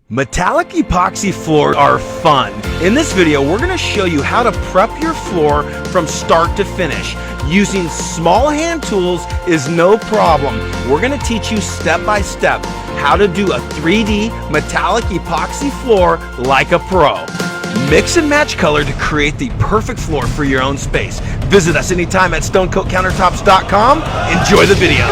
Metallic epoxy floors are fun. In this video, we're going to show you how to prep your floor from start to finish. Using small hand tools is no problem. We're going to teach you step by step how to do a 3D metallic epoxy floor like a pro. Mix and match color to create the perfect floor for your own space. Visit us anytime at Countertops.com. Enjoy the video.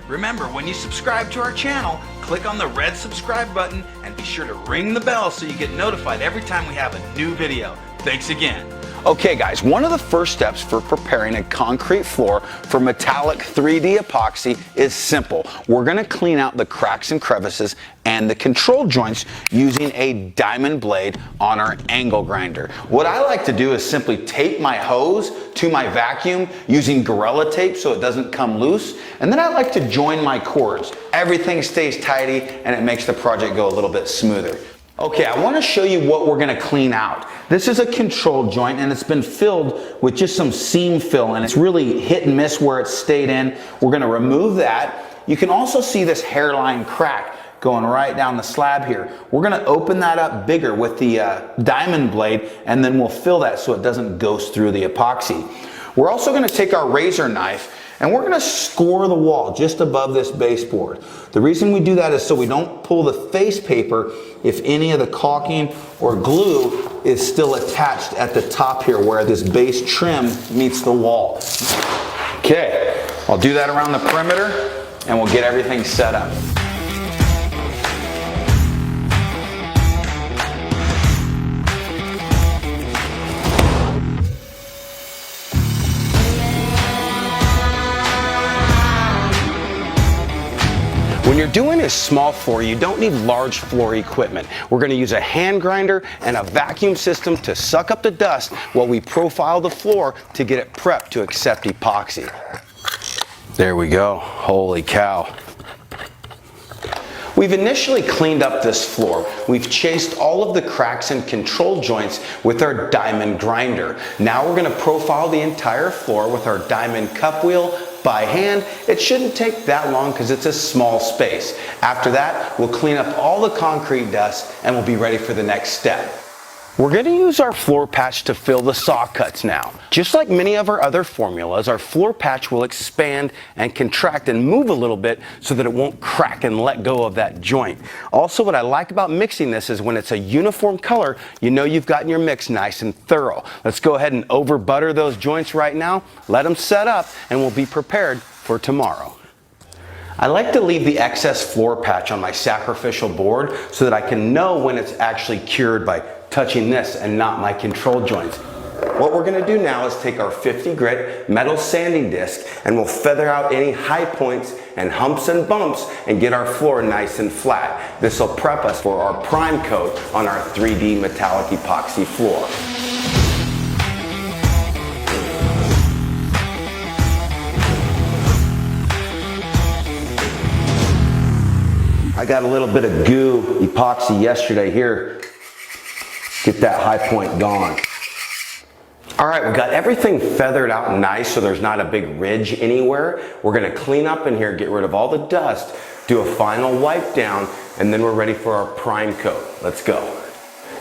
Remember, when you subscribe to our channel, click on the red subscribe button and be sure to ring the bell so you get notified every time we have a new video. Thanks again. Okay guys, one of the first steps for preparing a concrete floor for metallic 3D epoxy is simple. We're going to clean out the cracks and crevices and the control joints using a diamond blade on our angle grinder. What I like to do is simply tape my hose to my vacuum using Gorilla Tape so it doesn't come loose, and then I like to join my cords. Everything stays tidy and it makes the project go a little bit smoother. Okay, I want to show you what we're going to clean out. This is a control joint and it's been filled with just some seam fill and it's really hit and miss where it's stayed in. We're going to remove that. You can also see this hairline crack going right down the slab here. We're going to open that up bigger with the diamond blade, and then we'll fill that so it doesn't ghost through the epoxy. We're also going to take our razor knife and we're going to score the wall just above this baseboard. The reason we do that is so we don't pull the face paper if any of the caulking or glue is still attached at the top here where this base trim meets the wall. Okay, I'll do that around the perimeter and we'll get everything set up. When you're doing a small floor, you don't need large floor equipment. We're going to use a hand grinder and a vacuum system to suck up the dust while we profile the floor to get it prepped to accept epoxy. There we go. Holy cow. We've initially cleaned up this floor. We've chased all of the cracks and control joints with our diamond grinder. Now we're going to profile the entire floor with our diamond cup wheel by hand. It shouldn't take that long because it's a small space. After that, we'll clean up all the concrete dust and we'll be ready for the next step. We're going to use our floor patch to fill the saw cuts now. Just like many of our other formulas, our floor patch will expand and contract and move a little bit so that it won't crack and let go of that joint. Also, what I like about mixing this is when it's a uniform color, you know you've gotten your mix nice and thorough. Let's go ahead and over butter those joints right now, let them set up, and we'll be prepared for tomorrow. I like to leave the excess floor patch on my sacrificial board so that I can know when it's actually cured by touching this and not my control joints. What we're going to do now is take our 50 grit metal sanding disc and we'll feather out any high points and humps and bumps and get our floor nice and flat. This will prep us for our prime coat on our 3D metallic epoxy floor. I got a little bit of goo epoxy yesterday here. Get that high point gone. All right, we got everything feathered out nice so there's not a big ridge anywhere. We're gonna clean up in here, get rid of all the dust, do a final wipe down, and then we're ready for our prime coat. Let's go.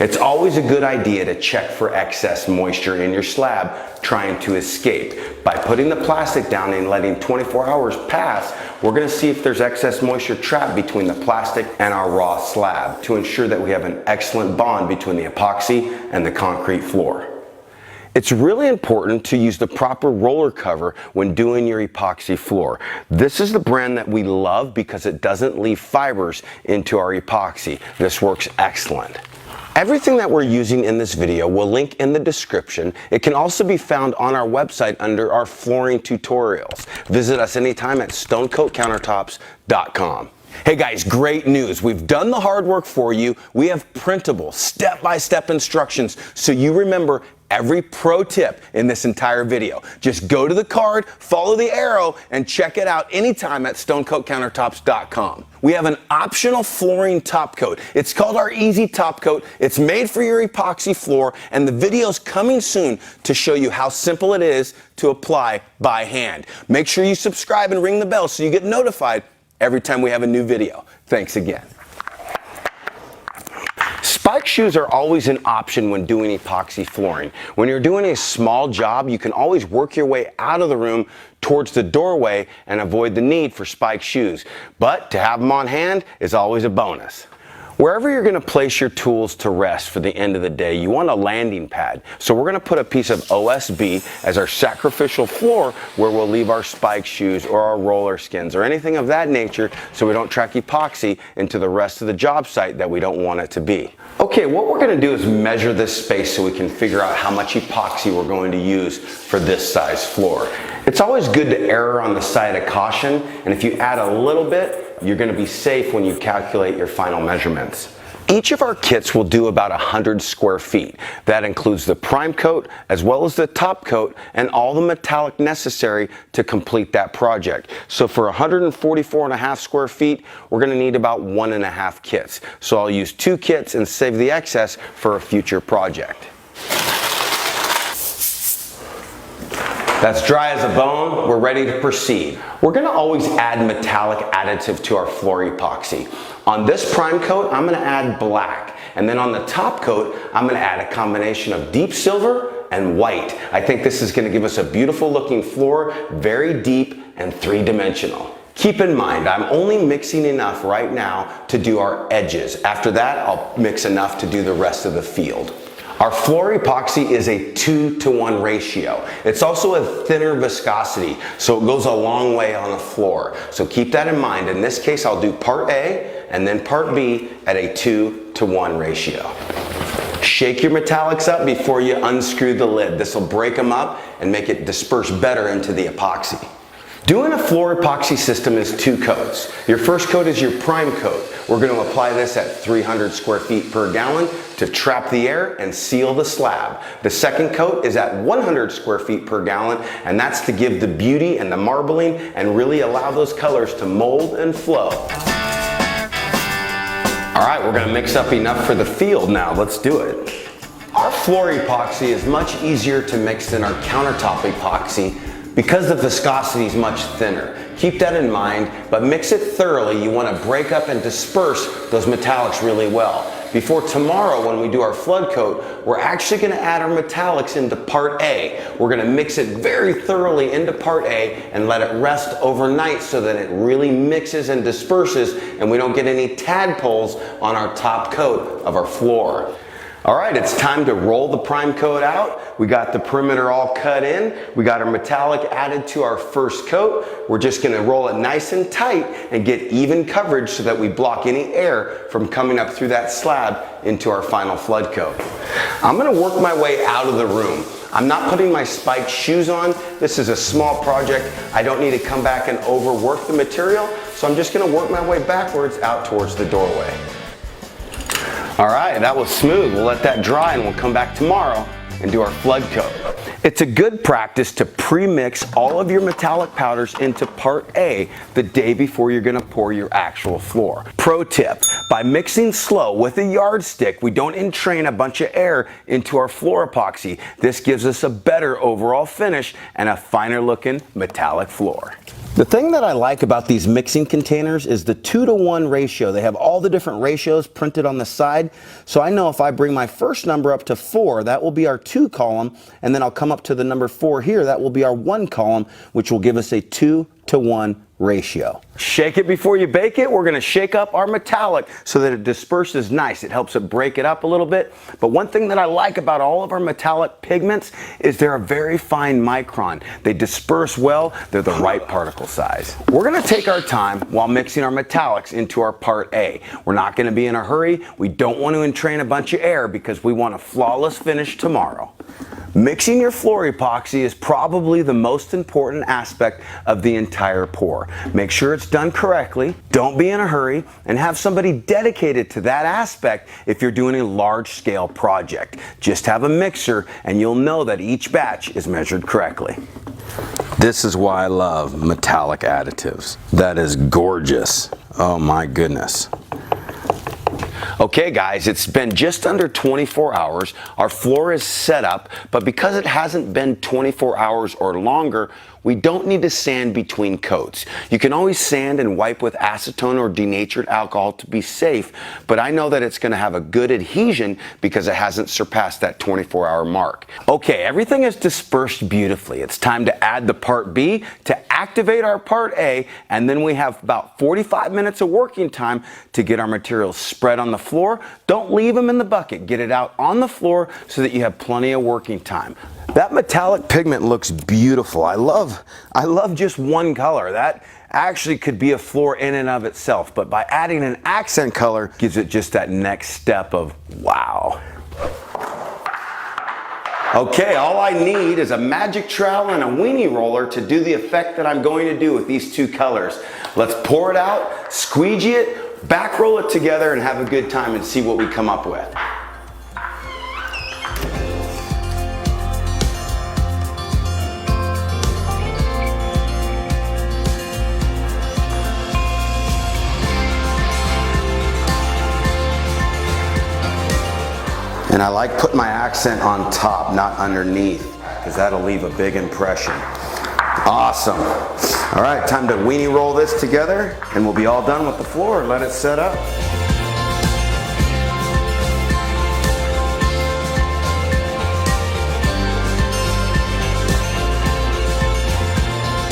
It's always a good idea to check for excess moisture in your slab trying to escape. By putting the plastic down and letting 24 hours pass, we're going to see if there's excess moisture trapped between the plastic and our raw slab to ensure that we have an excellent bond between the epoxy and the concrete floor. It's really important to use the proper roller cover when doing your epoxy floor. This is the brand that we love because it doesn't leave fibers into our epoxy. This works excellent. Everything that we're using in this video will link in the description. It can also be found on our website under our flooring tutorials. Visit us anytime at StoneCoatCountertops.com. Hey guys, great news. We've done the hard work for you. We have printable, step-by-step instructions so you remember every pro tip in this entire video. Just go to the card, follow the arrow, and check it out anytime at StoneCoatCountertops.com. We have an optional flooring top coat. It's called our Easy Top Coat. It's made for your epoxy floor, and the video's coming soon to show you how simple it is to apply by hand. Make sure you subscribe and ring the bell so you get notified every time we have a new video. Thanks again. Spike shoes are always an option when doing epoxy flooring. When you're doing a small job, you can always work your way out of the room towards the doorway and avoid the need for spike shoes. But to have them on hand is always a bonus. Wherever you're going to place your tools to rest for the end of the day, you want a landing pad. So we're going to put a piece of OSB as our sacrificial floor where we'll leave our spike shoes or our roller skins or anything of that nature, so we don't track epoxy into the rest of the job site that we don't want it to be. Okay, what we're going to do is measure this space so we can figure out how much epoxy we're going to use for this size floor. It's always good to err on the side of caution, and if you add a little bit, you're going to be safe when you calculate your final measurements. Each of our kits will do about 100 square feet. That includes the prime coat as well as the top coat and all the metallic necessary to complete that project. So for 144.5 square feet, we're going to need about 1.5 kits. So I'll use 2 kits and save the excess for a future project. That's dry as a bone, we're ready to proceed. We're gonna always add metallic additive to our floor epoxy. On this prime coat, I'm gonna add black. And then on the top coat, I'm gonna add a combination of deep silver and white. I think this is gonna give us a beautiful looking floor, very deep and 3-dimensional. Keep in mind, I'm only mixing enough right now to do our edges. After that, I'll mix enough to do the rest of the field. Our floor epoxy is a 2-to-1 ratio. It's also a thinner viscosity, so it goes a long way on the floor. So keep that in mind. In this case, I'll do part A and then part B at a 2-to-1 ratio. Shake your metallics up before you unscrew the lid. This will break them up and make it disperse better into the epoxy. Doing a floor epoxy system is 2 coats. Your first coat is your prime coat. We're going to apply this at 300 square feet per gallon to trap the air and seal the slab. The second coat is at 100 square feet per gallon, and that's to give the beauty and the marbling and really allow those colors to mold and flow. All right, we're going to mix up enough for the field now. Let's do it. Our floor epoxy is much easier to mix than our countertop epoxy because the viscosity is much thinner. Keep that in mind, but mix it thoroughly. You want to break up and disperse those metallics really well. Before tomorrow, when we do our flood coat, we're actually going to add our metallics into part A. We're going to mix it very thoroughly into part A and let it rest overnight so that it really mixes and disperses and we don't get any tadpoles on our top coat of our floor. All right, it's time to roll the prime coat out. We got the perimeter all cut in. We got our metallic added to our first coat. We're just gonna roll it nice and tight and get even coverage so that we block any air from coming up through that slab into our final flood coat. I'm gonna work my way out of the room. I'm not putting my spiked shoes on. This is a small project. I don't need to come back and overwork the material, so I'm just gonna work my way backwards out towards the doorway. All right, that was smooth. We'll let that dry and we'll come back tomorrow and do our flood coat. It's a good practice to pre-mix all of your metallic powders into part A the day before you're gonna pour your actual floor. Pro tip, by mixing slow with a yardstick, we don't entrain a bunch of air into our floor epoxy. This gives us a better overall finish and a finer looking metallic floor. The thing that I like about these mixing containers is the 2-to-1 ratio. They have all the different ratios printed on the side. So I know if I bring my first number up to 4, that will be our 2 column. And then I'll come up to the number 4 here. That will be our 1 column, which will give us a 2-to-1 ratio. Shake it before you bake it. We're going to shake up our metallic so that it disperses nice. It helps it break it up a little bit. But one thing that I like about all of our metallic pigments is they're a very fine micron. They disperse well. They're the right particle size. We're going to take our time while mixing our metallics into our part A. We're not going to be in a hurry. We don't want to entrain a bunch of air because we want a flawless finish tomorrow. Mixing your floor epoxy is probably the most important aspect of the entire pour. Make sure it's done correctly, don't be in a hurry, and have somebody dedicated to that aspect if you're doing a large-scale project. Just have a mixer and you'll know that each batch is measured correctly. This is why I love metallic additives. That is gorgeous. Oh my goodness. Okay guys, it's been just under 24 hours. Our floor is set up, but because it hasn't been 24 hours or longer, we don't need to sand between coats. You can always sand and wipe with acetone or denatured alcohol to be safe, but I know that it's going to have a good adhesion because it hasn't surpassed that 24-hour mark. Okay, everything is dispersed beautifully. It's time to add the part B to activate our part A, and then we have about 45 minutes of working time to get our materials spread on the floor. Don't leave them in the bucket. Get it out on the floor so that you have plenty of working time. That metallic pigment looks beautiful. I love just one color. That actually could be a floor in and of itself, but by adding an accent color gives it just that next step of wow. Okay, all I need is a magic trowel and a weenie roller to do the effect that I'm going to do with these two colors. Let's pour it out, squeegee it, back roll it together, and have a good time and see what we come up with. And I like putting my accent on top, not underneath, because that'll leave a big impression. Awesome. All right, time to weenie roll this together, and we'll be all done with the floor. Let it set up.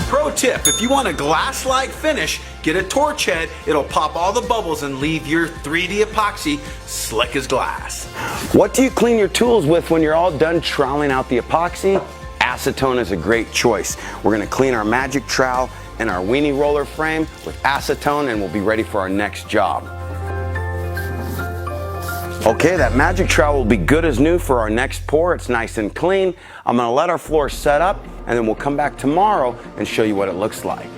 Pro tip, if you want a glass-like finish, get a torch head. It'll pop all the bubbles and leave your 3D epoxy slick as glass. What do you clean your tools with when you're all done troweling out the epoxy? Acetone is a great choice. We're going to clean our magic trowel and our weenie roller frame with acetone, and we'll be ready for our next job. Okay, that magic trowel will be good as new for our next pour. It's nice and clean. I'm going to let our floor set up, and then we'll come back tomorrow and show you what it looks like.